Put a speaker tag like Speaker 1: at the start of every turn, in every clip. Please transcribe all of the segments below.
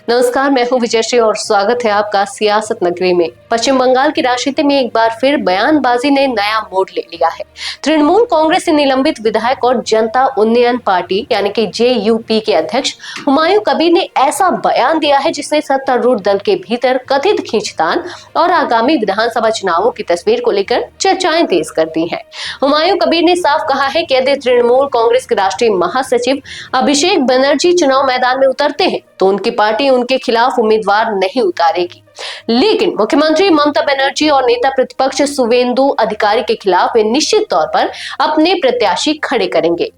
Speaker 1: नमस्कार, मैं हूं विजयश्री और स्वागत है आपका सियासत नगरी में। पश्चिम बंगाल की राजनीति में एक बार फिर बयानबाजी ने नया मोड़ ले लिया है। तृणमूल कांग्रेस से निलंबित विधायक और जनता उन्नयन पार्टी यानी कि JUP के अध्यक्ष हुमायूं कबीर ने ऐसा बयान दिया है जिसने सत्तारूढ़ दल के भीतर कथित खींचतान और आगामी विधानसभा चुनावों की तस्वीर को लेकर चर्चाएं तेज कर दी है। हुमायूं कबीर ने साफ कहा है कि यदि तृणमूल कांग्रेस के राष्ट्रीय महासचिव अभिषेक बनर्जी चुनाव मैदान में उतरते हैं तो उनकी पार्टी उनके खिलाफ उम्मीदवार नहीं उतारेगी, लेकिन मुख्यमंत्री ममता बनर्जी और नेता प्रतिपक्ष शुवेंदु अधिकारी के खिलाफ वे निश्चित तौर पर अपने प्रत्याशी खड़े करेंगे।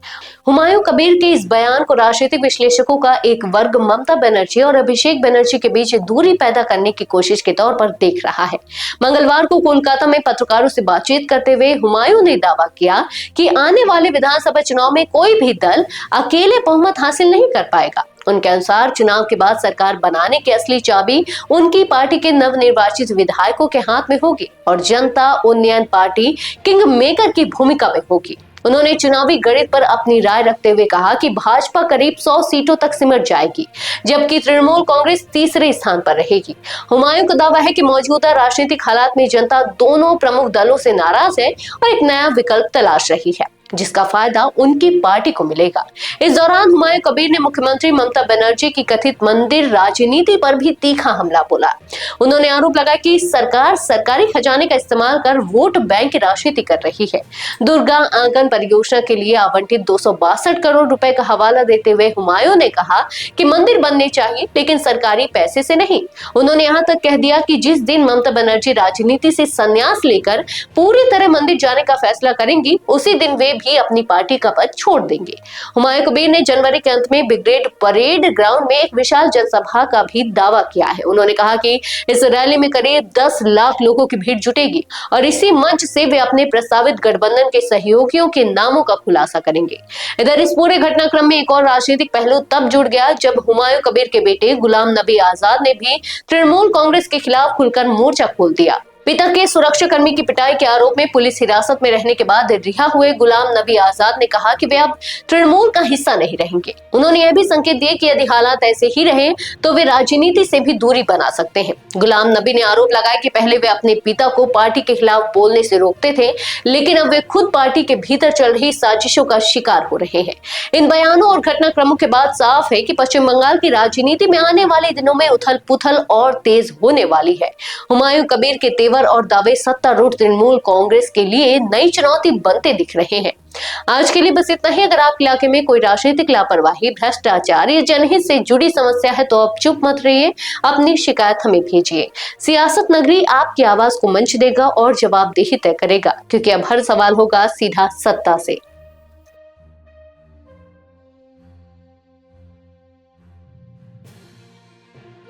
Speaker 1: हुमायूं कबीर के इस बयान को राजनीतिक विश्लेषकों का एक वर्ग ममता बनर्जी और अभिषेक बनर्जी के बीच दूरी पैदा करने की कोशिश के तौर पर देख रहा है। मंगलवार को कोलकाता में पत्रकारों से बातचीत करते हुए हुमायूं ने दावा किया कि आने वाले विधानसभा चुनाव में कोई भी दल अकेले बहुमत हासिल नहीं कर पाएगा। उनके अनुसार चुनाव के बाद सरकार बनाने की असली चाबी उनकी पार्टी के नवनिर्वाचित विधायकों के हाथ में होगी और जनता उन्नयन पार्टी किंग मेकर की भूमिका में होगी। उन्होंने चुनावी गणित पर अपनी राय रखते हुए कहा कि भाजपा करीब 100 सीटों तक सिमट जाएगी, जबकि तृणमूल कांग्रेस तीसरे स्थान पर रहेगी। हुमायूं का दावा है कि मौजूदा राजनीतिक हालात में जनता दोनों प्रमुख दलों से नाराज है और एक नया विकल्प तलाश रही है जिसका फायदा उनकी पार्टी को मिलेगा। इस दौरान हुमायूं कबीर ने मुख्यमंत्री ममता बनर्जी की कथित मंदिर राजनीति पर भी तीखा हमला बोला। उन्होंने आरोप लगाया कि सरकार सरकारी खजाने का इस्तेमाल कर वोट बैंक की राजनीति कर रही है। दुर्गा आंगन परियोजना के लिए आवंटित 262 करोड़ रुपए का हवाला देते हुए हुमायूं ने कहा कि मंदिर बनने चाहिए लेकिन सरकारी पैसे से नहीं। उन्होंने यहाँ तक कह दिया कि जिस दिन ममता बनर्जी राजनीति से संन्यास लेकर पूरी तरह मंदिर जाने का फैसला करेंगी उसी दिन वे भी अपनी पार्टी का पद छोड़ देंगे। हुमायूं कबीर ने जनवरी के अंत में ब्रिगेड परेड ग्राउंड में एक विशाल जनसभा का भी दावा किया है। उन्होंने कहा कि इस रैली में करीब 10 लाख लोगों की भीड़ जुटेगी और इसी मंच से वे अपने प्रस्तावित गठबंधन के सहयोगियों के नामों का खुलासा करेंगे। इधर इस पूरे घटनाक्रम में एक और राजनीतिक पहलू तब जुड़ गया जब हुमायूं कबीर के बेटे गुलाम नबी आजाद ने भी तृणमूल कांग्रेस के खिलाफ खुलकर मोर्चा खोल दिया। पिता के सुरक्षाकर्मी की पिटाई के आरोप में पुलिस हिरासत में रहने के बाद रिहा हुए गुलाम नबी आजाद ने कहा कि वे अब तृणमूल का हिस्सा नहीं रहेंगे। उन्होंने यह भी संकेत दिए कि यदि हालात ऐसे ही रहे तो वे राजनीति से भी दूरी बना सकते हैं। गुलाम नबी ने आरोप लगाया कि पहले वे अपने पिता को पार्टी के खिलाफ बोलने से रोकते थे, लेकिन अब वे खुद पार्टी के भीतर चल रही साजिशों का शिकार हो रहे हैं। इन बयानों और घटनाक्रमों के बाद साफ है कि पश्चिम बंगाल की राजनीति में आने वाले दिनों में उथल पुथल और तेज होने वाली है। हुमायूं कबीर के और दावे सत्तारूढ़ तृणमूल कांग्रेस के लिए नई चुनौती बनते दिख रहे हैं। आज के लिए बस इतना ही। अगर आपके इलाके में कोई राजनीतिक लापरवाही, भ्रष्टाचार या जनहित से जुड़ी समस्या है तो आप चुप मत रहिए, अपनी शिकायत हमें भेजिए। सियासत नगरी आपकी आवाज को मंच देगा और जवाबदेही तय करेगा, क्योंकि अब हर सवाल होगा सीधा सत्ता से।